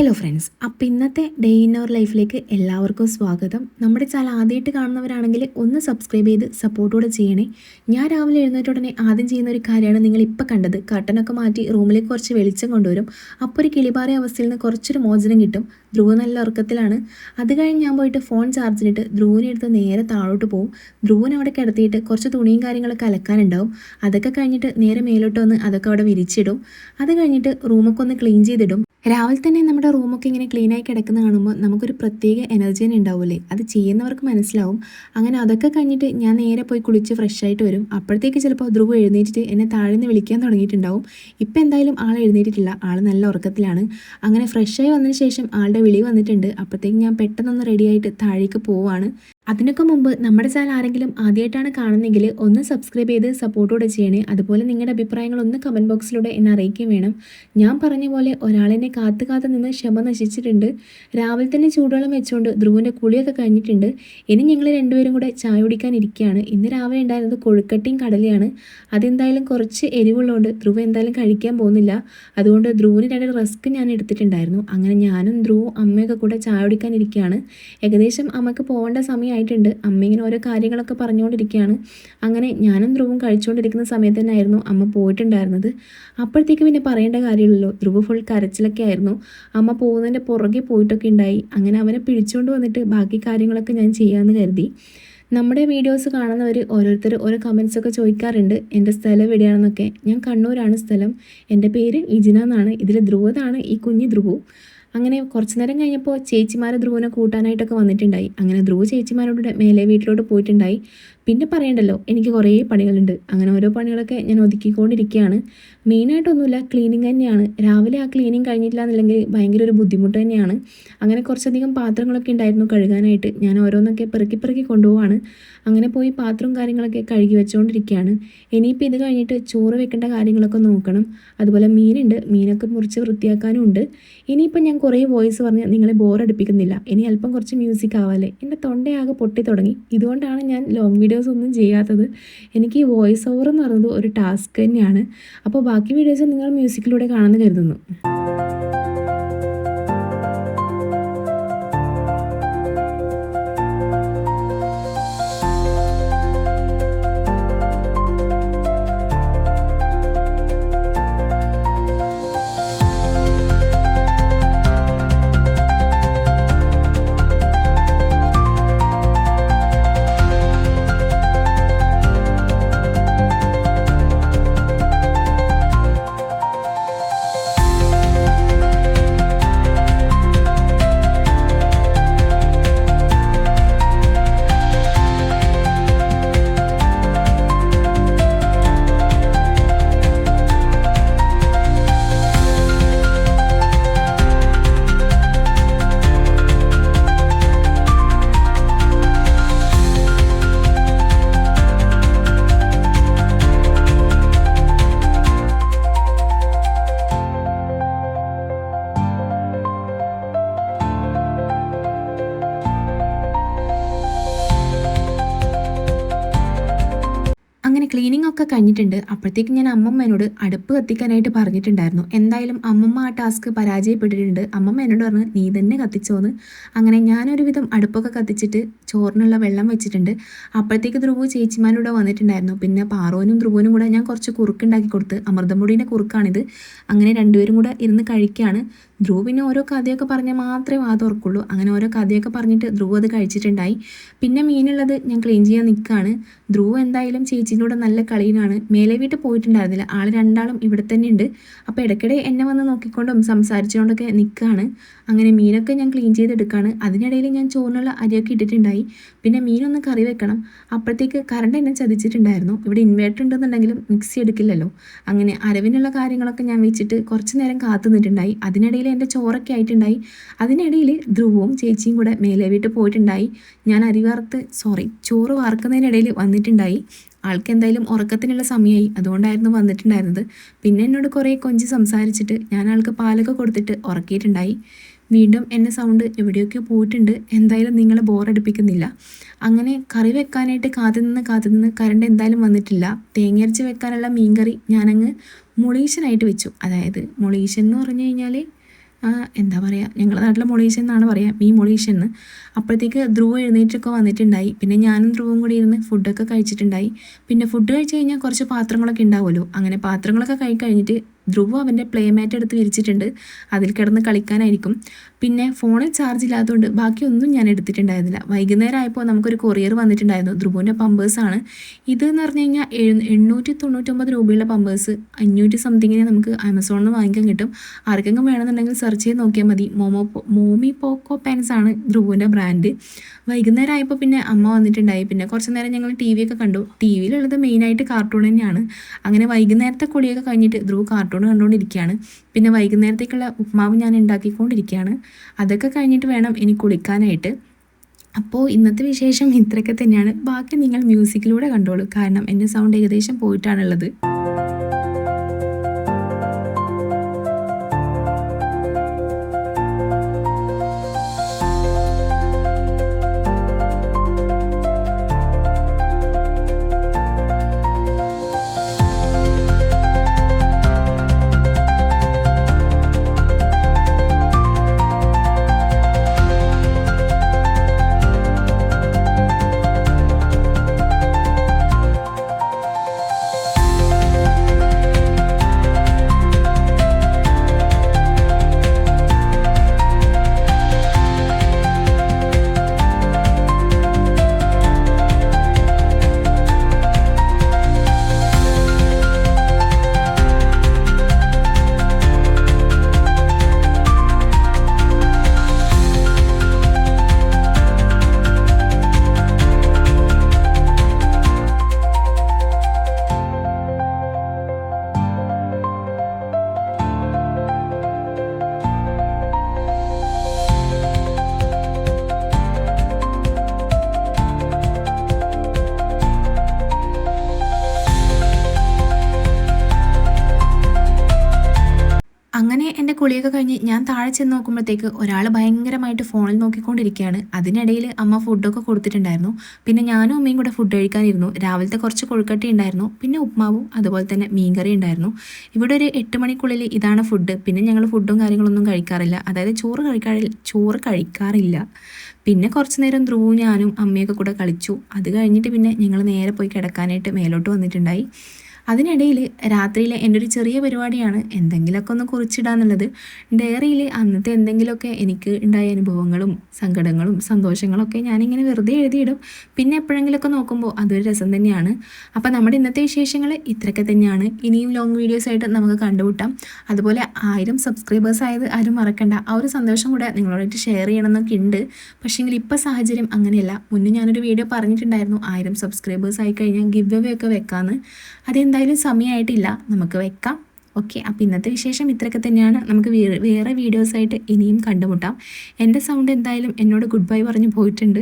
Hello friends, അപ്പോൾ ഇന്നത്തെ day in our ലൈഫിലേക്ക് എല്ലാവർക്കും സ്വാഗതം. നമ്മുടെ ചാനൽ ആദ്യമായിട്ട് കാണുന്നവരാണെങ്കിൽ ഒന്ന് സബ്സ്ക്രൈബ് ചെയ്ത് സപ്പോർട്ടോടെ ചെയ്യണേ. ഞാൻ രാവിലെ എഴുന്നേറ്റ ഉടനെ ആദ്യം ചെയ്യുന്ന ഒരു കാര്യമാണ് നിങ്ങൾ ഇപ്പോൾ കണ്ടത്. കർട്ടനൊക്കെ മാറ്റി റൂമിലേക്ക് കുറച്ച് വെളിച്ചം കൊണ്ടുവരും. അപ്പോൾ ഒരു കിളിപാറിയ അവസ്ഥയിൽ നിന്ന് കുറച്ചൊരു മോചനം കിട്ടും. ധ്രുവ് നല്ല ഉറക്കത്തിലാണ്. അത് കഴിഞ്ഞ് ഞാൻ പോയിട്ട് ഫോൺ ചാർജിലിട്ട് ധ്രുവിനെ എടുത്ത് നേരെ താഴോട്ട് പോകും. ധ്രുവിനെ അവിടെ കിടത്തിയിട്ട് കുറച്ച് തുണിയും കാര്യങ്ങളൊക്കെ അലക്കാനുണ്ടാവും. അതൊക്കെ കഴിഞ്ഞിട്ട് നേരെ മേലോട്ട് വന്ന് അതൊക്കെ അവിടെ വിരിച്ചിടും. അത് കഴിഞ്ഞിട്ട് റൂമൊക്കെ ഒന്ന് ക്ലീൻ ചെയ്തിടും. രാവിലെ തന്നെ നമ്മുടെ റൂമൊക്കെ ഇങ്ങനെ ക്ലീനായി കിടക്കുന്ന കാണുമ്പോൾ നമുക്കൊരു പ്രത്യേക എനർജി തന്നെ ഉണ്ടാവില്ലേ? അത് ചെയ്യുന്നവർക്ക് മനസ്സിലാവും. അങ്ങനെ അതൊക്കെ കഴിഞ്ഞിട്ട് ഞാൻ നേരെ പോയി കുളിച്ച് ഫ്രഷ് ആയിട്ട് വരും. അപ്പോഴത്തേക്ക് ചിലപ്പോൾ ധ്രുവ് എഴുന്നേറ്റിട്ട് എന്നെ താഴെ നിന്ന് വിളിക്കാൻ തുടങ്ങിയിട്ടുണ്ടാവും. ഇപ്പം എന്തായാലും ആൾ എഴുന്നേറ്റിട്ടില്ല, ആൾ നല്ല ഉറക്കത്തിലാണ്. അങ്ങനെ ഫ്രഷായി വന്നതിന് ശേഷം ആളുടെ വിളി വന്നിട്ടുണ്ട്. അപ്പോഴത്തേക്ക് ഞാൻ പെട്ടെന്നൊന്ന് റെഡിയായിട്ട് താഴേക്ക് പോവുകയാണ്. അതിനൊക്കെ മുമ്പ് നമ്മുടെ ചാനൽ ആരെങ്കിലും ആദ്യമായിട്ടാണ് കാണുന്നതെങ്കിൽ ഒന്ന് സബ്സ്ക്രൈബ് ചെയ്ത് സപ്പോർട്ടോടെ ചെയ്യണേ. അതുപോലെ നിങ്ങളുടെ അഭിപ്രായങ്ങൾ ഒന്ന് കമൻറ്റ് ബോക്സിലൂടെ എന്നെ അറിയിക്കുകയും വേണം. ഞാൻ പറഞ്ഞ പോലെ ഒരാളെന്നെ കാത്തു നിന്ന് ക്ഷമ നശിച്ചിട്ടുണ്ട്. രാവിലെ തന്നെ ചൂടുവെള്ളം വെച്ചുകൊണ്ട് ധ്രുവിൻ്റെ കുളിയൊക്കെ കഴിഞ്ഞിട്ടുണ്ട്. ഇനി ഞങ്ങൾ രണ്ടുപേരും കൂടെ ചായ കുടിക്കാൻ ഇരിക്കുകയാണ്. ഇന്ന് രാവിലെ ഉണ്ടായിരുന്നത് കൊഴുക്കട്ടിയും കടലയാണ്. അതെന്തായാലും കുറച്ച് എരിവുള്ളതുകൊണ്ട് ധ്രുവ് എന്തായാലും കഴിക്കാൻ പോകുന്നില്ല. അതുകൊണ്ട് ധ്രുവിന് രണ്ട് റസ്ക് ഞാൻ എടുത്തിട്ടുണ്ടായിരുന്നു. അങ്ങനെ ഞാനും ധ്രുവും അമ്മയൊക്കെ കൂടെ ചായ കുടിക്കാൻ ഇരിക്കുകയാണ്. ഏകദേശം അമ്മയ്ക്ക് പോകേണ്ട സമയം ആയിട്ടുണ്ട്. അമ്മ ഇങ്ങനെ ഓരോ കാര്യങ്ങളൊക്കെ പറഞ്ഞുകൊണ്ടിരിക്കുകയാണ്. അങ്ങനെ ഞാനും ധ്രുവും കഴിച്ചുകൊണ്ടിരിക്കുന്ന സമയത്ത് തന്നെയായിരുന്നു അമ്മ പോയിട്ടുണ്ടായിരുന്നത്. അപ്പോഴത്തേക്ക് പിന്നെ പറയേണ്ട കാര്യമില്ലല്ലോ, ധ്രുവ് ഫുൾ കരച്ചിലൊക്കെ ആയിരുന്നു. അമ്മ പോകുന്നതിൻ്റെ പുറകെ പോയിട്ടൊക്കെ ഉണ്ടായി. അങ്ങനെ അവനെ പിടിച്ചുകൊണ്ട് വന്നിട്ട് ബാക്കി കാര്യങ്ങളൊക്കെ ഞാൻ ചെയ്യാമെന്ന് കരുതി. നമ്മുടെ വീഡിയോസ് കാണുന്നവർ ഓരോരുത്തർ ഓരോ കമൻസൊക്കെ ചോദിക്കാറുണ്ട് എൻ്റെ സ്ഥലം എവിടെയാണെന്നൊക്കെ. ഞാൻ കണ്ണൂരാണ് സ്ഥലം. എൻ്റെ പേര് വിജിന എന്നാണ്. ഇതിൽ ധ്രുവതാണ് ഈ കുഞ്ഞ് ധ്രുവു. അങ്ങനെ കുറച്ച് നേരം കഴിഞ്ഞപ്പോൾ ചേച്ചിമാരെ ധ്രുവനെ കൂട്ടാനായിട്ടൊക്കെ വന്നിട്ടുണ്ടായി. അങ്ങനെ ധ്രുവ് ചേച്ചിമാരോട് മേലെ വീട്ടിലോട്ട് പോയിട്ടുണ്ടായി. പിന്നെ പറയണ്ടല്ലോ, എനിക്ക് കുറേ പണികളുണ്ട്. അങ്ങനെ ഓരോ പണികളൊക്കെ ഞാൻ ഒതുക്കിക്കൊണ്ടിരിക്കുകയാണ്. മെയിനായിട്ടൊന്നുമില്ല, ക്ലീനിങ് തന്നെയാണ്. രാവിലെ ആ ക്ലീനിങ് കഴിഞ്ഞിട്ടില്ല എന്നുണ്ടെങ്കിൽ ഭയങ്കര ഒരു ബുദ്ധിമുട്ട് തന്നെയാണ്. അങ്ങനെ കുറച്ചധികം പാത്രങ്ങളൊക്കെ ഉണ്ടായിരുന്നു കഴുകാനായിട്ട്. ഞാൻ ഓരോന്നൊക്കെ പെറുക്കി കൊണ്ടുപോവാണ്. അങ്ങനെ പോയി പാത്രവും കാര്യങ്ങളൊക്കെ കഴുകി വെച്ചുകൊണ്ടിരിക്കുകയാണ്. ഇനിയിപ്പോൾ ഇത് കഴിഞ്ഞിട്ട് ചോറ് വെക്കേണ്ട കാര്യങ്ങളൊക്കെ നോക്കണം. അതുപോലെ മീനുണ്ട്, മീനൊക്കെ മുറിച്ച് വൃത്തിയാക്കാനും ഉണ്ട്. ഇനിയിപ്പോൾ ഞാൻ കുറേ വോയിസ് പറഞ്ഞ് നിങ്ങളെ ബോറടിപ്പിക്കുന്നില്ല. ഇനി അല്പം കുറച്ച് മ്യൂസിക് ആവാല്ലേ. എൻ്റെ തൊണ്ടയാകെ പൊട്ടി തുടങ്ങി. ഇതുകൊണ്ടാണ് ഞാൻ ലോങ് വീഡിയോസ് ഒന്നും ചെയ്യാത്തത്. എനിക്ക് ഈ വോയിസ് ഓവർ എന്ന് പറയുന്നത് ഒരു ടാസ്ക് തന്നെയാണ്. അപ്പോൾ ബാക്കി വീഡിയോസ് നിങ്ങൾ മ്യൂസിക്കിലൂടെ കാണുമെന്ന് കരുതുന്നു. അങ്ങനെ ക്ലീനിങ് ഒക്കെ കഴിഞ്ഞിട്ടുണ്ട്. അപ്പോഴത്തേക്കും ഞാൻ അമ്മമ്മേനോട് അടുപ്പ് കത്തിക്കാനായിട്ട് പറഞ്ഞിട്ടുണ്ടായിരുന്നു. എന്തായാലും അമ്മമ്മ ആ ടാസ്ക് പരാജയപ്പെട്ടിട്ടുണ്ട്. അമ്മമ്മ എന്നോട് പറഞ്ഞു നീ തന്നെ കത്തിച്ചോന്ന്. അങ്ങനെ ഞാനൊരുവിധം അടുപ്പൊക്കെ കത്തിച്ചിട്ട് ചോറിനുള്ള വെള്ളം വെച്ചിട്ടുണ്ട്. അപ്പോഴത്തേക്ക് ധ്രുവ് ചേച്ചിമാരോട് വന്നിട്ടുണ്ടായിരുന്നു. പിന്നെ പാറോനും ധ്രുവനും കൂടെ ഞാൻ കുറച്ച് കുറുക്കുണ്ടാക്കി കൊടുത്ത്. അമൃതമുടീൻ്റെ കുറുക്കാണിത്. അങ്ങനെ രണ്ടുപേരും കൂടെ ഇരുന്ന് കഴിക്കുകയാണ്. ധ്രുവ് പിന്നെ ഓരോ കഥയൊക്കെ പറഞ്ഞാൽ മാത്രമേ വാ തുറക്കുള്ളൂ. അങ്ങനെ ഓരോ കഥയൊക്കെ പറഞ്ഞിട്ട് ധ്രുവ് അത് കഴിച്ചിട്ടുണ്ടായി. പിന്നെ മീനുള്ളത് ഞാൻ ക്ലീൻ ചെയ്യാൻ നിൽക്കുകയാണ്. ധ്രുവ് എന്തായാലും ചേച്ചീൻ്റെ കൂടെ നല്ല കളിയിലാണ്. മേലെ വീട്ടിൽ പോയിട്ടുണ്ടായിരുന്നില്ല. ആൾ രണ്ടാളും ഇവിടെ തന്നെ ഉണ്ട്. അപ്പോൾ ഇടയ്ക്കിടെ എന്നെ വന്ന് നോക്കിക്കൊണ്ടും സംസാരിച്ചുകൊണ്ടൊക്കെ നിൽക്കുകയാണ്. അങ്ങനെ മീനൊക്കെ ഞാൻ ക്ലീൻ ചെയ്തെടുക്കുകയാണ്. അതിനിടയിൽ ഞാൻ ചോറിനുള്ള അരിയൊക്കെ ഇട്ടിട്ടുണ്ടായി. പിന്നെ മീനൊന്ന് കറി വെക്കണം. അപ്പോഴത്തേക്ക് കറണ്ട് എന്നെ ചതിച്ചിട്ടുണ്ടായിരുന്നു. ഇവിടെ ഇൻവേർട്ടർ ഉണ്ടെന്നുണ്ടെങ്കിലും മിക്സി എടുക്കില്ലല്ലോ. അങ്ങനെ അരവിനുള്ള കാര്യങ്ങളൊക്കെ ഞാൻ വെച്ചിട്ട് കുറച്ച് നേരം കാത്തു നിന്നിട്ടുണ്ടായി. അതിനിടയിൽ എൻ്റെ ചോറൊക്കെ ആയിട്ടുണ്ടായി. അതിനിടയിൽ ധ്രുവവും ചേച്ചിയും കൂടെ മേലെ വീട്ടിൽ പോയിട്ടുണ്ടായി. ഞാൻ ചോറ് വാർക്കുന്നതിനിടയിൽ വന്നിട്ടുണ്ടായി. ആൾക്ക് എന്തായാലും ഉറക്കത്തിനുള്ള സമയമായി, അതുകൊണ്ടായിരുന്നു വന്നിട്ടുണ്ടായിരുന്നത്. പിന്നെ എന്നോട് കുറേ കൊഞ്ച് സംസാരിച്ചിട്ട് ഞാൻ ആൾക്ക് പാലൊക്കെ കൊടുത്തിട്ട് ഉറക്കിയിട്ടുണ്ടായി. വീണ്ടും എൻ്റെ സൗണ്ട് എവിടെയൊക്കെ പോയിട്ടുണ്ട്. എന്തായാലും നിങ്ങളെ ബോറടിപ്പിക്കുന്നില്ല. അങ്ങനെ കറി വെക്കാനായിട്ട് കാത്തുനിന്ന് കറണ്ട് എന്തായാലും വന്നിട്ടില്ല. തേങ്ങയരച്ച് വെക്കാനുള്ള മീൻകറി ഞാനങ്ങ് മുളീശനായിട്ട് വെച്ചു. അതായത് മുളീശൻ എന്ന് പറഞ്ഞു കഴിഞ്ഞാൽ എന്താ പറയുക, ഞങ്ങളുടെ നാട്ടിലെ മൊളീഷ്യൻ എന്നാണ് പറയുക, മീൻ മൊളീഷ്യൻ എന്ന്. അപ്പോഴത്തേക്ക് ധ്രുവ് എഴുന്നേറ്റൊക്കെ വന്നിട്ടുണ്ടായി. പിന്നെ ഞാനും ധ്രുവും കൂടി ഇരുന്ന് ഫുഡൊക്കെ കഴിച്ചിട്ടുണ്ടായി. പിന്നെ ഫുഡ് കഴിച്ച് കഴിഞ്ഞാൽ കുറച്ച് പാത്രങ്ങളൊക്കെ ഉണ്ടാവുമല്ലോ, അങ്ങനെ പാത്രങ്ങളൊക്കെ കഴിഞ്ഞിട്ട് ധ്രുവ് അവൻ്റെ പ്ലേമാറ്റ് എടുത്ത് വിരിച്ചിട്ടുണ്ട്, അതിൽ കിടന്ന് കളിക്കാനായിരിക്കും. പിന്നെ ഫോണിൽ ചാർജ് ഇല്ലാത്തതുകൊണ്ട് ബാക്കിയൊന്നും ഞാൻ എടുത്തിട്ടുണ്ടായിരുന്നില്ല. വൈകുന്നേരം ആയപ്പോൾ നമുക്കൊരു കൊറിയർ വന്നിട്ടുണ്ടായിരുന്നു, ധ്രുവിൻ്റെ പമ്പേഴ്സാണ് ഇതെന്ന് പറഞ്ഞു കഴിഞ്ഞാൽ 899 രൂപയുള്ള പമ്പേഴ്സ് 500 സംതിങ്ങിന് നമുക്ക് ആമസോണിൽ നിന്ന് വാങ്ങിക്കാൻ കിട്ടും. ആർക്കെങ്കിലും വേണമെന്നുണ്ടെങ്കിൽ സെർച്ച് ചെയ്ത് നോക്കിയാൽ മതി. മോമി പോക്കോ പാൻസ് ആണ് ധ്രുവിൻ്റെ ബ്രാൻഡ്. വൈകുന്നേരം ആയപ്പോൾ പിന്നെ അമ്മ വന്നിട്ടുണ്ടായി. പിന്നെ കുറച്ച് നേരം ഞങ്ങൾ ടി വി ഒക്കെ കണ്ടു. ടി വിയിലുള്ളത് മെയിനായിട്ട് കാർട്ടൂൺ തന്നെയാണ്. അങ്ങനെ വൈകുന്നേരത്തെ കുളിയൊക്കെ കഴിഞ്ഞിട്ട് ധ്രുവ് കാർട്ടൂൺ കണ്ടുകൊണ്ടിരിക്കുകയാണ്. പിന്നെ വൈകുന്നേരത്തേക്കുള്ള ഉപ്മാവ് ഞാൻ ഉണ്ടാക്കിക്കൊണ്ടിരിക്കുകയാണ്. അതൊക്കെ കഴിഞ്ഞിട്ട് വേണം ഇനി കുളിക്കാനായിട്ട്. അപ്പോൾ ഇന്നത്തെ വിശേഷം ഇത്രയൊക്കെ തന്നെയാണ്. ബാക്കി നിങ്ങൾ മ്യൂസിക്കിലൂടെ കണ്ടോളൂ, കാരണം എൻ്റെ സൗണ്ട് ഏകദേശം പോയിട്ടാണുള്ളത്. അങ്ങനെ എൻ്റെ കുളിയൊക്കെ കഴിഞ്ഞ് ഞാൻ താഴെ ചെന്ന് നോക്കുമ്പോഴത്തേക്ക് ഒരാൾ ഭയങ്കരമായിട്ട് ഫോണിൽ നോക്കിക്കൊണ്ടിരിക്കുകയാണ്. അതിനിടയിൽ അമ്മ ഫുഡൊക്കെ കൊടുത്തിട്ടുണ്ടായിരുന്നു. പിന്നെ ഞാനും അമ്മയും കൂടെ ഫുഡ് കഴിക്കാനിരുന്നു. രാവിലത്തെ കുറച്ച് കൊഴുക്കട്ടി ഉണ്ടായിരുന്നു, പിന്നെ ഉപ്മാവും അതുപോലെ തന്നെ മീൻകറി ഉണ്ടായിരുന്നു. ഇവിടെ ഒരു 8 മണിക്കുള്ളിൽ ഇതാണ് ഫുഡ്. പിന്നെ ഞങ്ങൾ ഫുഡും കാര്യങ്ങളൊന്നും കഴിക്കാറില്ല, അതായത് ചോറ് കഴിക്കാറില്ല. പിന്നെ കുറച്ച് നേരം ധ്രുവും ഞാനും അമ്മയൊക്കെ കൂടെ കളിച്ചു. അത് കഴിഞ്ഞിട്ട് പിന്നെ ഞങ്ങൾ നേരെ പോയി കിടക്കാനായിട്ട് മേലോട്ട് വന്നിട്ടുണ്ടായി. അതിനിടയിൽ രാത്രിയിൽ എൻ്റെ ഒരു ചെറിയ പരിപാടിയാണ് എന്തെങ്കിലുമൊക്കെ ഒന്ന് കുറിച്ചിടാന്നുള്ളത്. ഡയറിയിൽ അന്നത്തെ എന്തെങ്കിലുമൊക്കെ എനിക്ക് ഉണ്ടായ അനുഭവങ്ങളും സങ്കടങ്ങളും സന്തോഷങ്ങളൊക്കെ ഞാനിങ്ങനെ വെറുതെ എഴുതിയിടും. പിന്നെ എപ്പോഴെങ്കിലുമൊക്കെ നോക്കുമ്പോൾ അതൊരു രസം തന്നെയാണ്. അപ്പോൾ നമ്മുടെ ഇന്നത്തെ വിശേഷങ്ങൾ ഇത്രയൊക്കെ തന്നെയാണ്. ഇനിയും ലോങ് വീഡിയോസ് ആയിട്ട് നമുക്ക് കണ്ടുമുട്ടാം. അതുപോലെ 1000 സബ്സ്ക്രൈബേഴ്സ് ആയത് ആരും മറക്കണ്ട. ആ ഒരു സന്തോഷം കൂടെ നിങ്ങളോടായിട്ട് ഷെയർ ചെയ്യണമെന്നൊക്കെ ഉണ്ട്. പക്ഷേങ്കിൽ ഇപ്പോൾ സാഹചര്യം അങ്ങനെയല്ല. മുന്നേ ഞാനൊരു വീഡിയോ പറഞ്ഞിട്ടുണ്ടായിരുന്നു 1000 സബ്സ്ക്രൈബേഴ്സ് ആയി കഴിഞ്ഞാൽ ഗിവ് അവേ ഒക്കെ വെക്കാമെന്ന്. അതെന്തായാലും സമയമായിട്ടില്ല, നമുക്ക് വെക്കാം. ഓക്കെ, അപ്പോൾ ഇന്നത്തെ വിശേഷം ഇത്രയൊക്കെ തന്നെയാണ്. നമുക്ക് വേറെ വീഡിയോസായിട്ട് ഇനിയും കണ്ടുമുട്ടാം. എൻ്റെ സൗണ്ട് എന്തായാലും എന്നോട് ഗുഡ് ബൈ പറഞ്ഞ് പോയിട്ടുണ്ട്.